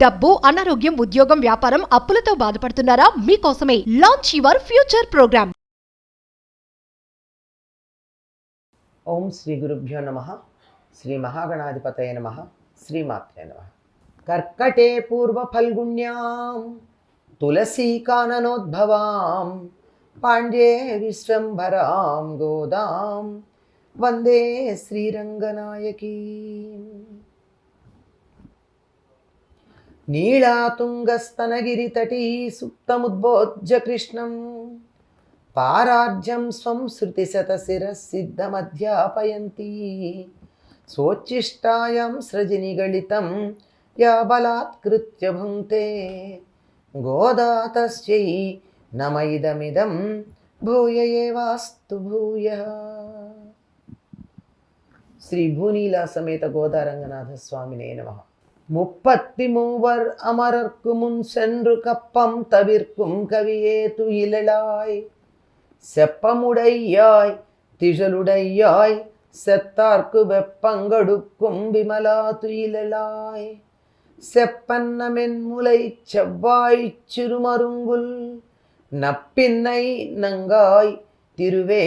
డబ్బు, అనారోగ్యం, ఉద్యోగం, వ్యాపారం, అప్పులతో బాధపడుతున్నారా? మీకోసమే లాంచ్ యువర్ ఫ్యూచర్ ప్రోగ్రామ్. ఓం శ్రీ గురుభ్యో నమః. శ్రీ మహాగణాధిపతయ నమః. శ్రీమాత్రే నమః. కర్కటే పూర్వ ఫల్గుణ్యాం తులసీకాననోద్భవాం పాండ్యే విశ్వంభరాం గోదాం వందే శ్రీరంగనాయకీ. నీళాతుంగస్తనగిరితటీ సుప్తముద్బోధ్య కృష్ణం పారాజ్యం స్వం శృతిశతశిరసిద్ధమధ్యాపయంతి సోచ్చిష్టాయాం సృజినిగళితం యా బలాత్కృత్య భుంక్తే గోదా తస్యై నమ ఇదమిదం భూయ ఏవాస్తు భూయః. శ్రీ భూనీలా సమేత గోదారంగనాథ స్వామినే నమః. முப்பத்தி மூவர் அமரர்க்கு முன் சென்று கப்பம் தவிர்க்கும் கவியேத்து இழலாய் செப்பமுடையாய் திழலுடையாய் செத்தார்க்கு வெப்பங்கடுக்கும் விமலா துயிலாய் செப்பன்ன மென்முலை செவ்வாய் சிறுமருங்குல் நப்பின்னை நங்காய் திருவே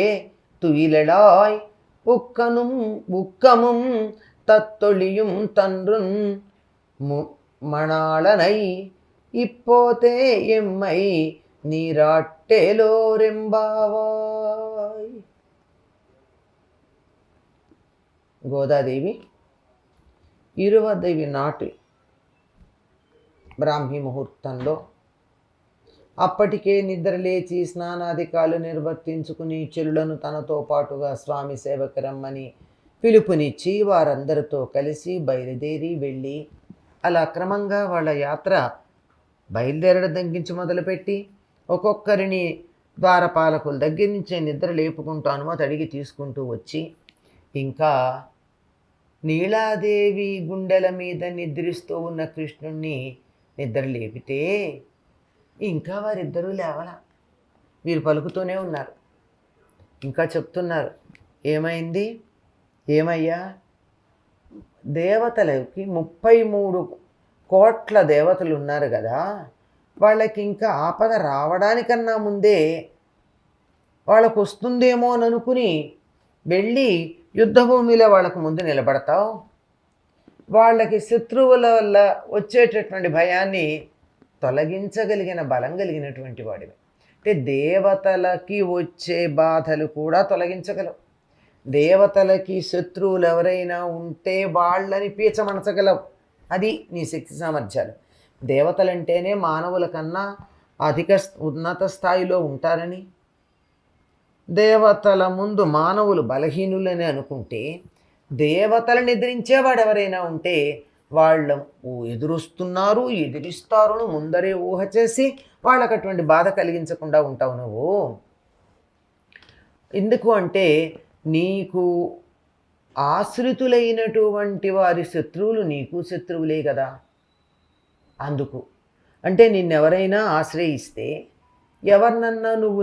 துயிலாய் உக்கனும் உக்கமும் தத்தொழியும் தன்றுன் மணாளனை இப்போதே எம்மை నీరాట్టేలోరెంబావాయ్. గోదాదేవి 20వ నాటి బ్రాహ్మీ ముహూర్తంలో అప్పటికే నిద్రలేచి స్నానాధికాలు నిర్వర్తించుకుని చెల్లులను తనతో పాటుగా స్వామి సేవకు రమ్మని పిలుపునిచ్చి వారందరితో కలిసి బయలుదేరి వెళ్ళి అలా క్రమంగా వాళ్ళ యాత్ర బయలుదేరడం దగ్గరించి మొదలుపెట్టి ఒక్కొక్కరిని ద్వారపాలకుల దగ్గర నుంచే నిద్ర లేపుకుంటూ అనుమతి అడిగి తీసుకుంటూ వచ్చి ఇంకా నీలాదేవి గుండెల మీద నిద్రిస్తూ ఉన్న కృష్ణుణ్ణి నిద్ర లేపితే ఇంకా వారిద్దరూ లేవల. వీరు పలుకుతూనే ఉన్నారు, ఇంకా చెప్తున్నారు, ఏమైంది, ఏమయ్యా, దేవతలకి 33 కోట్ల దేవతలు ఉన్నారు కదా, వాళ్ళకి ఇంకా ఆపద రావడానికన్నా ముందే వాళ్ళకు వస్తుందేమో అని అనుకుని వెళ్ళి యుద్ధభూమిలో వాళ్ళకు ముందు నిలబడతావు. వాళ్ళకి శత్రువుల వల్ల వచ్చేటటువంటి భయాన్ని తొలగించగలిగిన బలం కలిగినటువంటి వాడివి. అంటే దేవతలకి వచ్చే బాధలు కూడా తొలగించగలవు. దేవతలకి శత్రువులు ఎవరైనా ఉంటే వాళ్ళని పీచమనచగలవు. అది నీ శక్తి సామర్థ్యాలు. దేవతలంటేనే మానవుల కన్నా అధిక ఉన్నత స్థాయిలో ఉంటారని, దేవతల ముందు మానవులు బలహీనులని అనుకుంటే, దేవతలను ఎదిరించేవాడు ఎవరైనా ఉంటే వాళ్ళు ఎదురుస్తున్నారు, ఎదిరిస్తారు అని ముందరే ఊహ చేసి వాళ్ళకు అటువంటి బాధ కలిగించకుండా ఉంటావు నువ్వు. ఎందుకు అంటే నీకు ఆశ్రితులైనటువంటి వారి శత్రువులు నీకు శత్రువులే కదా. అందుకు అంటే నిన్నెవరైనా ఆశ్రయిస్తే, ఎవరినన్నా నువ్వు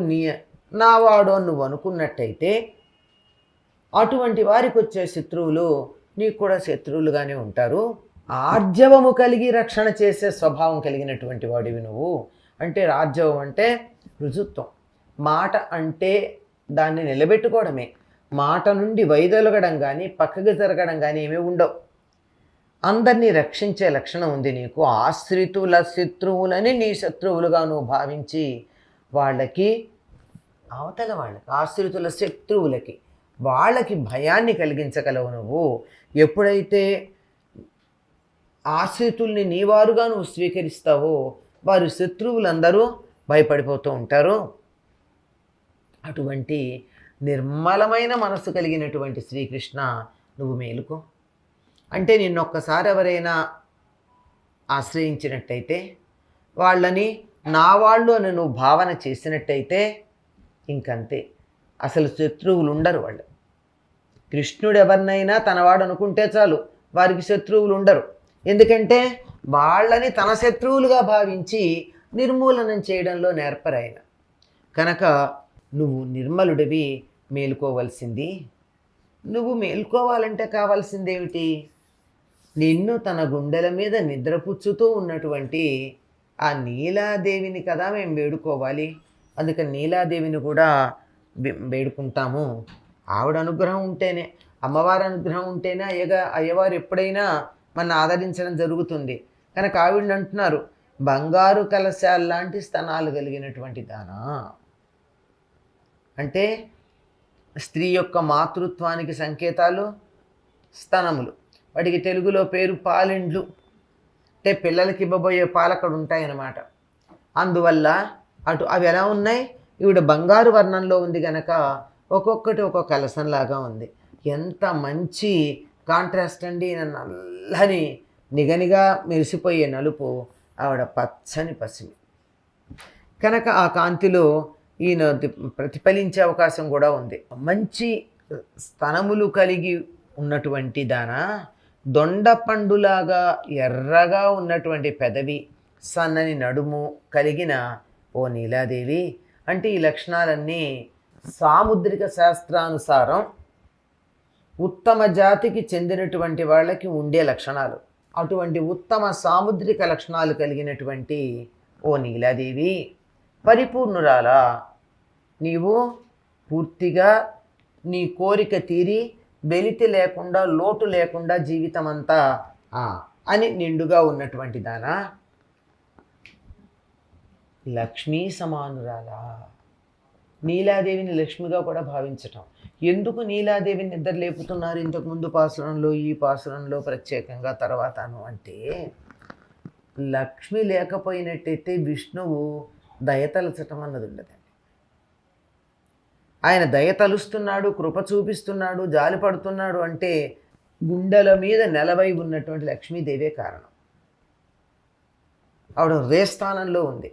నావాడు అని నువ్వు అనుకున్నట్టయితే అటువంటి వారికి వచ్చే శత్రువులు నీకు కూడా శత్రువులుగానే ఉంటారు. ఆర్జవము కలిగి రక్షణ చేసే స్వభావం కలిగినటువంటి వాడివి నువ్వు. అంటే రాజ్యవం అంటే రుజుత్వం, మాట అంటే దాన్ని నిలబెట్టుకోవడమే. మాట నుండి వైదొలగడం కానీ పక్కకి జరగడం కానీ ఏమీ ఉండవు. అందరినీ రక్షించే లక్షణం ఉంది నీకు. ఆశ్రితుల శత్రువులని నీ శత్రువులుగా నువ్వు భావించి వాళ్ళకి, అవతల వాళ్ళకి, ఆశ్రితుల శత్రువులకి వాళ్ళకి భయాన్ని కలిగించగలవు నువ్వు. ఎప్పుడైతే ఆశ్రితుల్ని నీవారుగా నువ్వు స్వీకరిస్తావో వారి శత్రువులందరూ భయపడిపోతూ ఉంటారు. అటువంటి నిర్మలమైన మనస్సు కలిగినటువంటి శ్రీకృష్ణ, నువ్వు మేలుకో. అంటే నిన్నొక్కసారి ఎవరైనా ఆశ్రయించినట్టయితే, వాళ్ళని నా వాళ్ళు అని నువ్వు భావన చేసినట్టయితే ఇంకంతే, అసలు శత్రువులు ఉండరు వాళ్ళు. కృష్ణుడు ఎవరినైనా తనవాడు అనుకుంటే చాలు, వారికి శత్రువులు ఉండరు. ఎందుకంటే వాళ్ళని తన శత్రువులుగా భావించి నిర్మూలనం చేయడంలో నేర్పరాయన. కనుక నువ్వు నిర్మలుడివి, మేలుకోవలసింది. నువ్వు మేల్కోవాలంటే కావాల్సిందేమిటి? నిన్ను తన గుండెల మీద నిద్రపుచ్చుతూ ఉన్నటువంటి ఆ నీలాదేవిని కదా మేము వేడుకోవాలి. అందుకని నీలాదేవిని కూడా వేడుకుంటాము. ఆవిడ అనుగ్రహం ఉంటేనే, అమ్మవారి అనుగ్రహం ఉంటేనే అయ్యవారు ఎప్పుడైనా మన ఆదరించడం జరుగుతుంది. కనుక ఆవిడని అంటున్నారు, బంగారు కలశాల లాంటి స్తనాలు కలిగినటువంటి దానా. అంటే స్త్రీ యొక్క మాతృత్వానికి సంకేతాలు స్తనములు. వాటికి తెలుగులో పేరు పాలెండ్లు. అంటే పిల్లలకి ఇవ్వబోయే పాలు అక్కడ ఉంటాయన్నమాట. అందువల్ల అవి ఎలా ఉన్నాయి, ఈవిడ బంగారు వర్ణంలో ఉంది కనుక ఒక్కొక్కటి ఒక్కొక్క కలసంలాగా ఉంది. ఎంత మంచి కాంట్రాస్ట్ అండి. నల్లని నిగనిగా మెరిసిపోయే నలుపు, ఆవిడ పచ్చని పసిమి. కనుక ఆ కాంతిలో ఈయన ప్రతిఫలించే అవకాశం కూడా ఉంది. మంచి స్తనములు కలిగి ఉన్నటువంటి దానా, దొండ పండులాగా ఎర్రగా ఉన్నటువంటి పెదవి, సన్నని నడుము కలిగిన ఓ నీలాదేవి. అంటే ఈ లక్షణాలన్నీ సాముద్రిక శాస్త్రానుసారం ఉత్తమ జాతికి చెందినటువంటి వాళ్ళకి ఉండే లక్షణాలు. అటువంటి ఉత్తమ సాముద్రిక లక్షణాలు కలిగినటువంటి ఓ నీలాదేవి, పరిపూర్ణురాలా, నీవు పూర్తిగా నీ కోరిక తీరి వెలితి లేకుండా లోటు లేకుండా జీవితం అంతా అని నిండుగా ఉన్నటువంటి దానా, లక్ష్మీ సమానురాలా. నీలాదేవిని లక్ష్మిగా కూడా భావించటం. ఎందుకు నీలాదేవిని నిద్ర లేపుతున్నారు ఇంతకుముందు పాసురంలో, ఈ పాసురంలో ప్రత్యేకంగా తర్వాతను అంటే, లక్ష్మి లేకపోయినట్టయితే విష్ణువు దయతలచటం అన్నది ఉండదండి. ఆయన దయ తలుస్తున్నాడు, కృప చూపిస్తున్నాడు, జాలి పడుతున్నాడు అంటే గుండెల మీద నెలవై ఉన్నటువంటి లక్ష్మీదేవే కారణం. ఆవిడ హృదయస్థానంలో ఉంది.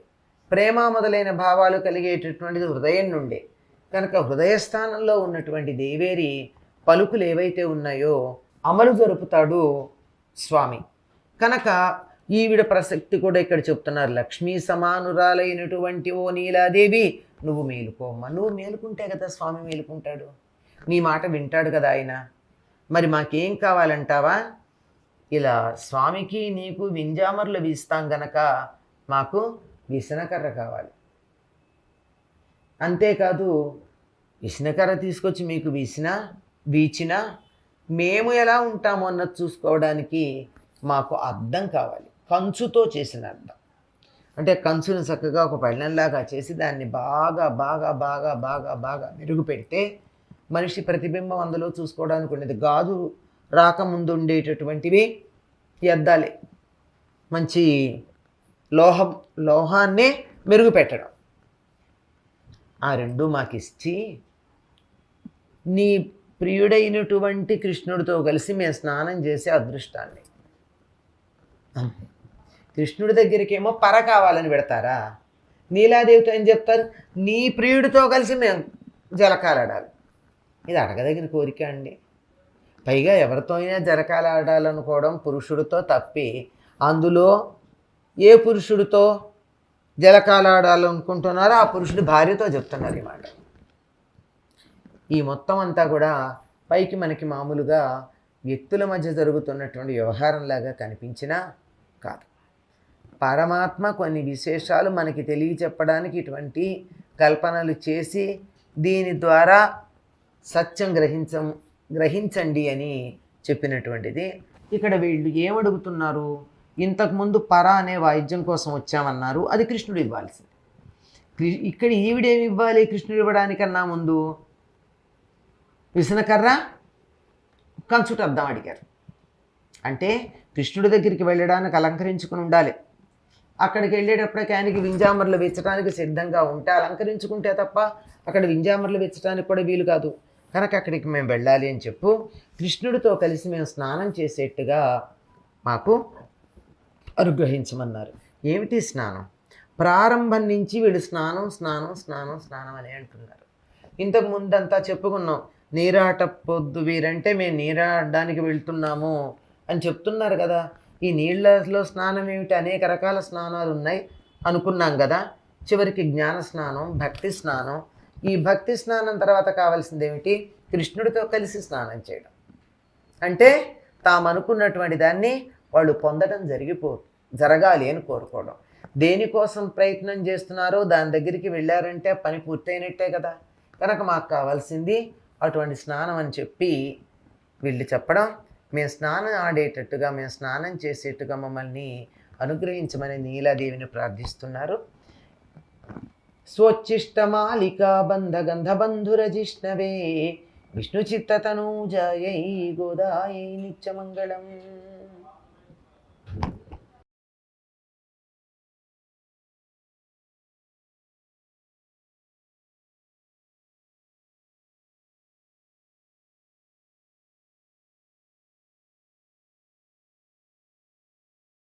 ప్రేమ మొదలైన భావాలు కలిగేటటువంటిది హృదయం నుండే. కనుక హృదయస్థానంలో ఉన్నటువంటి దేవేరి పలుకులు ఏవైతే ఉన్నాయో అమలు జరుపుతాడు స్వామి. కనుక ఈవిడ ప్రసక్తి కూడా ఇక్కడ చెప్తున్నారు. లక్ష్మీ సమానురాలైనటువంటి ఓ నీలాదేవి, నువ్వు మేలుకోమ్మా. నువ్వు మేలుకుంటే కదా స్వామి మేలుకుంటాడు, నీ మాట వింటాడు కదా ఆయన. మరి మాకేం కావాలంటావా? ఇలా స్వామికి నీకు వింజామర్లు వీస్తాం గనక మాకు విసనకర్ర కావాలి. అంతేకాదు, విసనకర్ర తీసుకొచ్చి మీకు వీచినా మేము ఎలా ఉంటామో అన్నది చూసుకోవడానికి మాకు అద్దం కావాలి, కంచుతో చేసిన అద్దం. అంటే కంచుని చక్కగా ఒక పళ్ళెంలాగా చేసి దాన్ని బాగా బాగా బాగా బాగా బాగా మెరుగు పెడితే మనిషి ప్రతిబింబం అందులో చూసుకోవడానికి ఉండేది. గాజు రాకముందు ఉండేటటువంటివి ఈ అద్దాలే. మంచి లోహాన్నే మెరుగు పెట్టడం. ఆ రెండు మాకు ఇచ్చి నీ ప్రియుడైనటువంటి కృష్ణుడితో కలిసి మేము స్నానం చేసే అదృష్టాన్ని. కృష్ణుడి దగ్గరికేమో పర కావాలని పెడతారా? నీలాదేవితో ఏం చెప్తారు? నీ ప్రియుడితో కలిసి మేము జలకాలాడాలి. ఇది అడగదగిన కోరిక అండి. పైగా ఎవరితో అయినా జలకాలాడాలనుకోవడం పురుషుడితో తప్పి, అందులో ఏ పురుషుడితో జలకాలాడాలనుకుంటున్నారో ఆ పురుషుడి భార్యతో చెప్తున్నారు ఈ మాట. ఈ మొత్తం అంతా కూడా పైకి మనకి మామూలుగా వ్యక్తుల మధ్య జరుగుతున్నటువంటి వ్యవహారంలాగా కనిపించినా కాదు. పరమాత్మ కొన్ని విశేషాలు మనకి తెలియచెప్పడానికి ఇటువంటి కల్పనలు చేసి దీని ద్వారా సత్యం గ్రహించండి అని చెప్పినటువంటిది. ఇక్కడ వీళ్ళు ఏమడుగుతున్నారు? ఇంతకుముందు పర అనే వాయిద్యం కోసం వచ్చామన్నారు, అది కృష్ణుడు ఇవ్వాల్సింది. ఇక్కడ ఈవిడేమి ఇవ్వాలి కృష్ణుడు ఇవ్వడానికన్నా ముందు? విసనకర్ర, కంచుట అద్దం అడిగారు. అంటే కృష్ణుడి దగ్గరికి వెళ్ళడానికి అలంకరించుకుని ఉండాలి. అక్కడికి వెళ్ళేటప్పటికి ఆయనకి వింజామర్లు వెచ్చడానికి సిద్ధంగా ఉంటే అలంకరించుకుంటే తప్ప అక్కడ వింజామర్లు వెచ్చడానికి కూడా వీలు కాదు. కనుక అక్కడికి మేము వెళ్ళాలి అని చెప్పు కృష్ణుడితో కలిసి మేము స్నానం చేసేట్టుగా మాకు అనుగ్రహించమన్నారు. ఏమిటి స్నానం? ప్రారంభం నుంచి వీడు స్నానం స్నానం స్నానం స్నానం అని అంటున్నారు. ఇంతకు ముందంతా చెప్పుకున్నాం, నీరాట పొద్దు వీరంటే మేము నీరాడడానికి వెళ్తున్నాము అని చెప్తున్నారు కదా. ఈ నీళ్లలో స్నానం ఏమిటి? అనేక రకాల స్నానాలు ఉన్నాయి అనుకున్నాం కదా. చివరికి జ్ఞాన స్నానం, భక్తి స్నానం. ఈ భక్తి స్నానం తర్వాత కావాల్సింది ఏమిటి? కృష్ణుడితో కలిసి స్నానం చేయడం. అంటే తాము అనుకున్నటువంటి దాన్ని వాళ్ళు పొందడం జరగాలి అని కోరుకోవడం. దేనికోసం ప్రయత్నం చేస్తున్నారో దాని దగ్గరికి వెళ్ళారంటే పని పూర్తయినట్టే కదా. కనుక మాకు కావాల్సింది అటువంటి స్నానం అని చెప్పి వీళ్ళు చెప్పడం, మేము స్నానం ఆడేటట్టుగా, మేము స్నానం చేసేట్టుగా మమ్మల్ని అనుగ్రహించమని నీలాదేవిని ప్రార్థిస్తున్నారు. స్వోచ్చిష్టమాలికా బంధ గంధబంధురజిష్ణవే విష్ణు చిత్తతనూజాయై గోదాయై నిత్యమంగళం.